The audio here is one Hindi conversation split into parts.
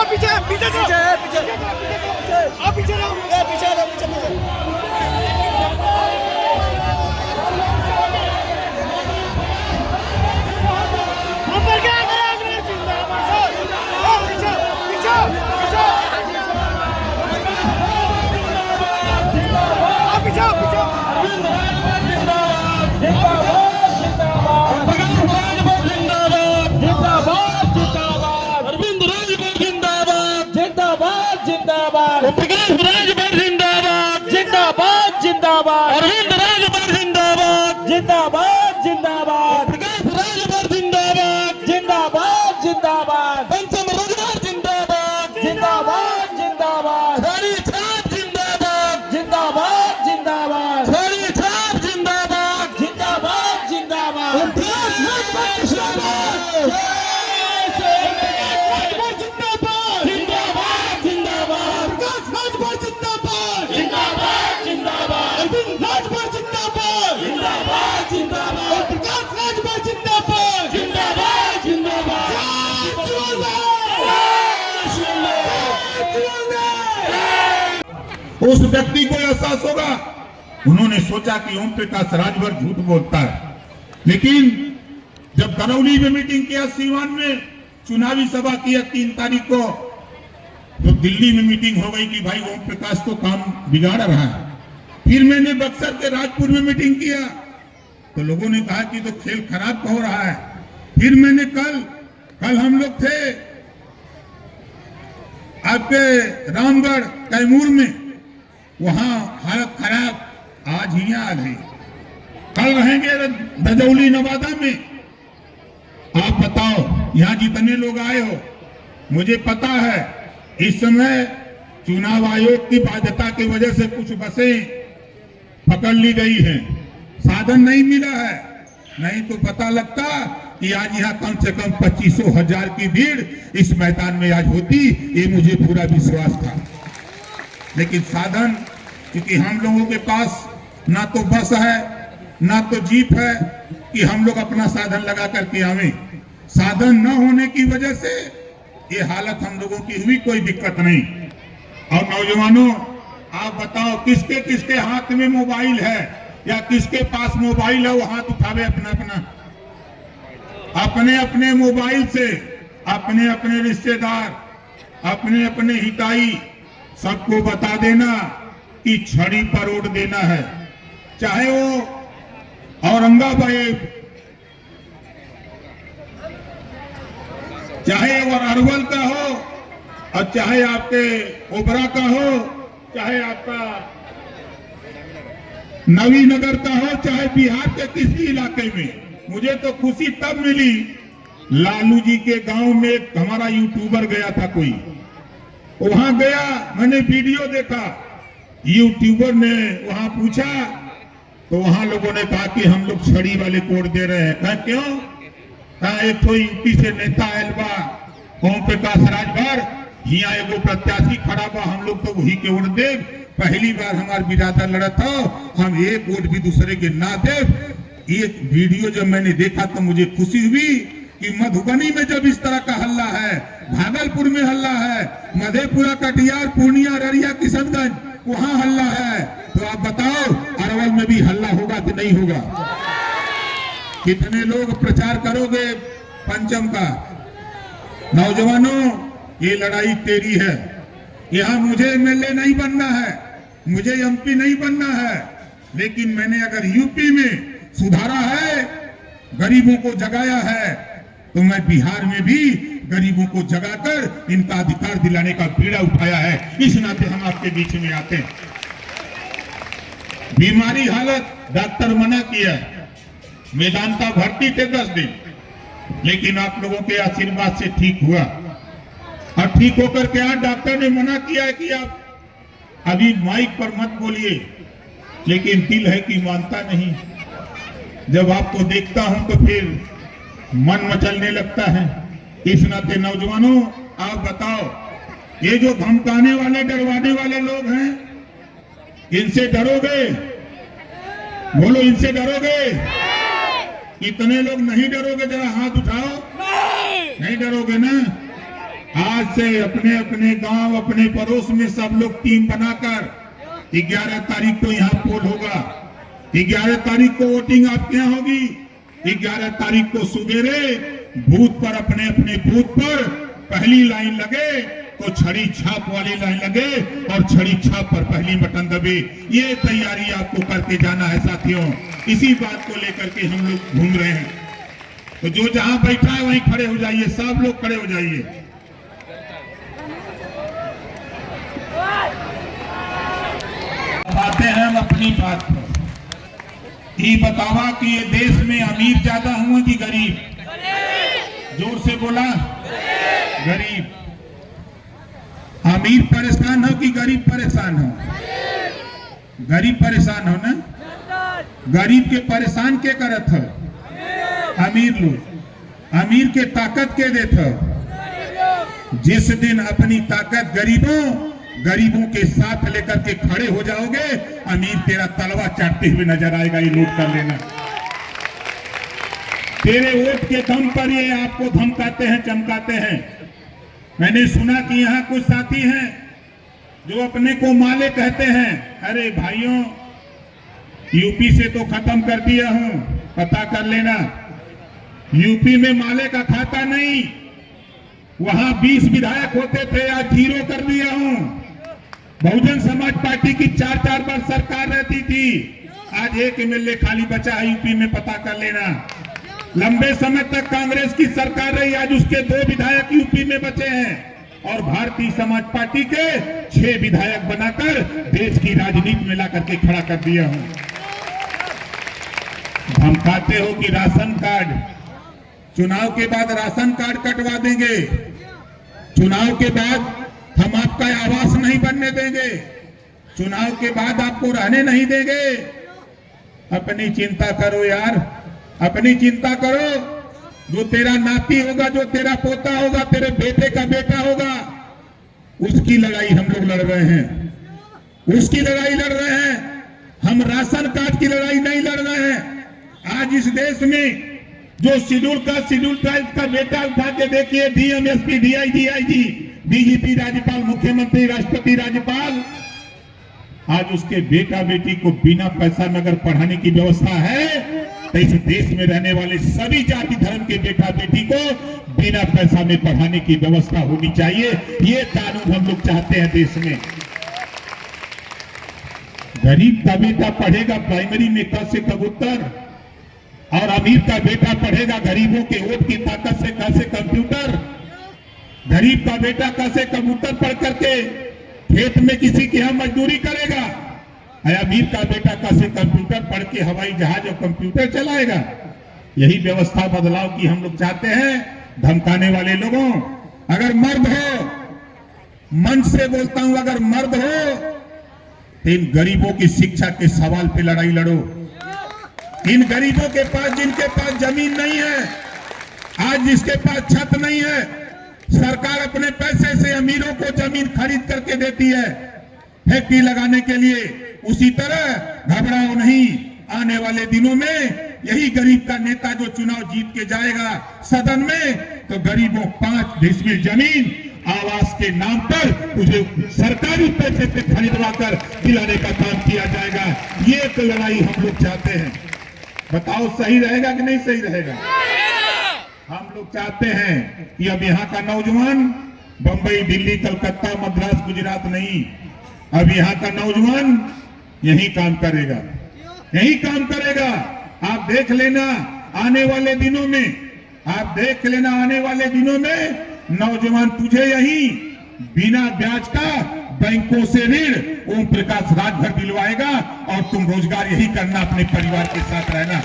पीछे पीछे पीछे पीछे आप पीछे रहो पीछे रहो पीछे ऊपर क्या पीछे पीछे पीछे पीछे अरविंद राजभर जिंदाबाद जिंदाबाद जिंदाबाद प्रकाश राजभर जिंदाबाद जिंदाबाद जिंदाबाद पंचम रोजगार जिंदाबाद जिंदाबाद जिंदाबाद हरी छाप जिंदाबाद जिंदाबाद जिंदाबाद हरी छाप जिंदाबाद जिंदाबाद जिंदाबाद प्रकाश राजभर जिंदाबाद जिंदाबाद जिंदाबाद प्रकाश राजभर जिंदाबाद जिंदाबाद जिंदाबाद अरविंद राजभर जिंदाबाद जिंदाबाद जिंदाबाद प्रकाश राजभर जिंदाबाद जिंदाबाद जिंदाबाद उस व्यक्ति को एहसास होगा, उन्होंने सोचा कि ओम प्रकाश राजभर झूठ बोलता है, लेकिन जब दरौली में मीटिंग किया, सीवान में चुनावी सभा किया 3 तारीख को, तो दिल्ली में मीटिंग हो गई कि भाई ओम प्रकाश तो काम बिगाड़ रहा है। फिर मैंने बक्सर के राजपुर में मीटिंग किया तो लोगों ने कहा कि तो खेल खराब हो रहा है। फिर मैंने कल हम लोग थे आपके रामगढ़ कैमूर में, वहां हालत खराब, आज यहाँ आ गई। कल रहेंगे दजौली नवादा में। आप बताओ, यहाँ जितने लोग आए हो, मुझे पता है इस समय चुनाव आयोग की बाध्यता की वजह से कुछ बसें पकड़ ली गई हैं, साधन नहीं मिला है, नहीं तो पता लगता कि आज यहाँ कम से कम 25,000 की भीड़ इस मैदान में आज होती, ये मुझे पूरा विश्वास था। लेकिन साधन, क्योंकि हम लोगों के पास ना तो बस है ना तो जीप है कि हम लोग अपना साधन लगा करके आवे, साधन न होने की वजह से ये हालत हम लोगों की हुई, कोई दिक्कत नहीं। और नौजवानों, आप बताओ किसके किसके हाथ में मोबाइल है या किसके पास मोबाइल है, वो हाथ उठावे अपना अपने मोबाइल से अपने अपने रिश्तेदार, अपने अपने हिताई सबको बता देना कि छड़ी पर उड़ देना है, चाहे वो औरंगाबाद, चाहे वो अरवल का हो और चाहे आपके ओबरा का हो, चाहे आपका नवीनगर का हो, चाहे बिहार के किसी इलाके में। मुझे तो खुशी तब मिली, लालू जी के गांव में एक हमारा यूट्यूबर गया था, कोई वहां गया, मैंने वीडियो देखा, यूट्यूबर ने वहां पूछा तो वहां लोगों ने कहा कि हम लोग छड़ी वाले कोड दे रहे हैं। कहा क्यों? कहा एक तो यूपी से नेता आयल बा ओम प्रकाश राजभर, यहाँ एगो प्रत्याशी खड़ा बा, हम लोग तो वही के वोट दे, पहली बार हमार बिरादर लड़त हो, हम एक वोट भी दूसरे के ना दे। एक वीडियो जब मैंने देखा तो मुझे खुशी हुई कि मधुबनी में जब इस तरह का हल्ला है, भागलपुर में हल्ला है, मधेपुरा, कटिहार, पूर्णिया, अररिया, किशनगंज वहां हल्ला है, तो आप बताओ अरवल में भी हल्ला होगा कि नहीं होगा? कितने लोग प्रचार करोगे पंचम का? नौजवानों, ये लड़ाई तेरी है। यहाँ मुझे एमएलए नहीं बनना है, मुझे एमपी नहीं बनना है, लेकिन मैंने अगर यूपी में सुधारा है, गरीबों को जगाया है, तो मैं बिहार में भी गरीबों को जगाकर इनका अधिकार दिलाने का बीड़ा उठाया है। इस नाते हम आपके बीच में आते हैं। बीमारी हालत डॉक्टर मना किया, मेदांता भर्ती थे 10 दिन, लेकिन आप लोगों के आशीर्वाद से ठीक हुआ। और ठीक होकर के आज डॉक्टर ने मना किया है कि आप अभी माइक पर मत बोलिए, लेकिन दिल है कि मानता नहीं। जब आपको देखता हूं तो फिर मन मचलने लगता है। इस नाते नौजवानों, आप बताओ, ये जो धमकाने वाले, डरवाने वाले लोग हैं, इनसे डरोगे? बोलो, इनसे डरोगे? कितने लोग नहीं डरोगे? जरा हाथ उठाओ। नहीं डरोगे ना? आज से अपने अपने गांव, अपने पड़ोस में सब लोग टीम बनाकर 11 तारीख को यहाँ पोल होगा। 11 तारीख को वोटिंग आपके यहाँ होगी। 11 तारीख को सुबेरे बूथ पर अपने अपने बूथ पर पहली लाइन लगे तो छड़ी छाप वाली लाइन लगे और छड़ी छाप पर पहली बटन दबे। ये तैयारी आपको करके जाना है साथियों। इसी बात को लेकर के हम लोग घूम रहे हैं। तो जो जहां बैठा है वहीं खड़े हो जाइए, सब लोग खड़े हो जाइए। आते हैं हम अपनी बात पर। ये बतावा कि ये देश में अमीर ज्यादा हुआ कि गरीब? जोर से बोला। गरीब। अमीर परेशान हो कि गरीब परेशान हो? गरीब परेशान हो ना। गरीब के परेशान के करत है? अमीर लोग। अमीर के ताकत के देत है? जिस दिन अपनी ताकत गरीबों के साथ लेकर के खड़े हो जाओगे, अमीर तेरा तलवा चाटते हुए नजर आएगा। ये नोट कर लेना। तेरे वोट के दम पर ये आपको धमकाते हैं, चमकाते हैं। मैंने सुना कि यहाँ कुछ साथी हैं जो अपने को माले कहते हैं। अरे भाइयों, यूपी से तो खत्म कर दिया हूं, पता कर लेना। यूपी में माले का खाता नहीं। वहां 20 विधायक होते थे, आज 0 कर दिया हूं। बहुजन समाज पार्टी की 4-4 बार सरकार रहती थी, आज 1 एमएलए खाली बचा है यूपी में, पता कर लेना। लंबे समय तक कांग्रेस की सरकार रही, आज उसके 2 विधायक यूपी में बचे हैं और भारतीय समाज पार्टी के 6 विधायक बनाकर देश की राजनीति में ला करके खड़ा कर दिया हूं। धमकाते हो कि राशन कार्ड, चुनाव के बाद राशन कार्ड कटवा देंगे, चुनाव के बाद हम आपका आवास नहीं बनने देंगे, चुनाव के बाद आपको रहने नहीं देंगे। अपनी चिंता करो यार, अपनी चिंता करो। जो तेरा नाती होगा, जो तेरा पोता होगा, तेरे बेटे का बेटा होगा, उसकी लड़ाई हम लोग लड़ रहे हैं, उसकी लड़ाई लड़ रहे हैं। हम राशन कार्ड की लड़ाई नहीं लड़ रहे हैं। आज इस देश में जो शेड्यूल ट्राइब का बेटा उठा के देखिए, DM, SP, DIG, IG, DGP, राज्यपाल, मुख्यमंत्री, राष्ट्रपति, राज्यपाल, आज उसके बेटा बेटी को बिना पैसा में अगर पढ़ाने की व्यवस्था है तो इस देश में रहने वाले सभी जाति धर्म के बेटा बेटी को बिना पैसा में पढ़ाने की व्यवस्था होनी चाहिए। ये कानून हम लोग चाहते हैं देश में। गरीब का बेटा पढ़ेगा प्राइमरी में क से कबूतर, और अमीर का बेटा पढ़ेगा गरीबों के वोट की ताकत से क से कंप्यूटर। गरीब का बेटा क से कबूतर पढ़ करके खेत में किसी के यहां मजदूरी करेगा, अमीर का बेटा क से कंप्यूटर पढ़ के हवाई जहाज और कंप्यूटर चलाएगा। यही व्यवस्था बदलाव की हम लोग चाहते हैं। धमकाने वाले लोगों, अगर मर्द हो, मन से बोलता हूं, अगर मर्द हो तो इन गरीबों की शिक्षा के सवाल पे लड़ाई लड़ो। इन गरीबों के पास, जिनके पास जमीन नहीं है, आज जिसके पास छत नहीं है, सरकार अपने पैसे से अमीरों को जमीन खरीद करके देती है फैक्ट्री लगाने के लिए। उसी तरह घबराओ नहीं, आने वाले दिनों में यही गरीब का नेता जो चुनाव जीत के जाएगा सदन में, तो गरीबों 5 डिसमिल जमीन आवास के नाम पर तुझे सरकारी पैसे से खरीदवा कर दिलाने का काम किया जाएगा। ये तो लड़ाई हम लोग चाहते हैं। बताओ सही रहेगा कि नहीं सही रहेगा? हम लोग चाहते हैं कि अब यहाँ का नौजवान बंबई, दिल्ली, कलकत्ता, मद्रास, गुजरात नहीं, अब यहाँ का नौजवान यही काम करेगा, यही काम करेगा। आप देख लेना आने वाले दिनों में, आप देख लेना आने वाले दिनों में नौजवान तुझे यही बिना ब्याज का बैंकों से ऋण ओम प्रकाश राजभर दिलवाएगा और तुम रोजगार यही करना, अपने परिवार के साथ रहना।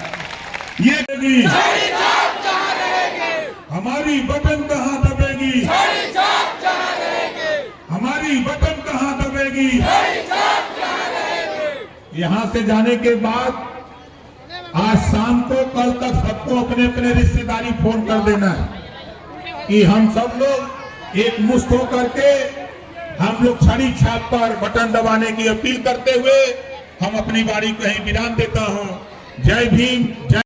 ये हमारी बटन कहां दबेगी, हमारी बटन कहां दबेगी। यहां से जाने के बाद आज शाम को, कल तक सबको अपने अपने रिश्तेदारी फोन कर देना है कि हम सब लोग एक मुश्त होकर के हम लोग छड़ी छाप पर बटन दबाने की अपील करते हुए हम अपनी बारी को यहीं विराम देता हूं। जय भीम, जय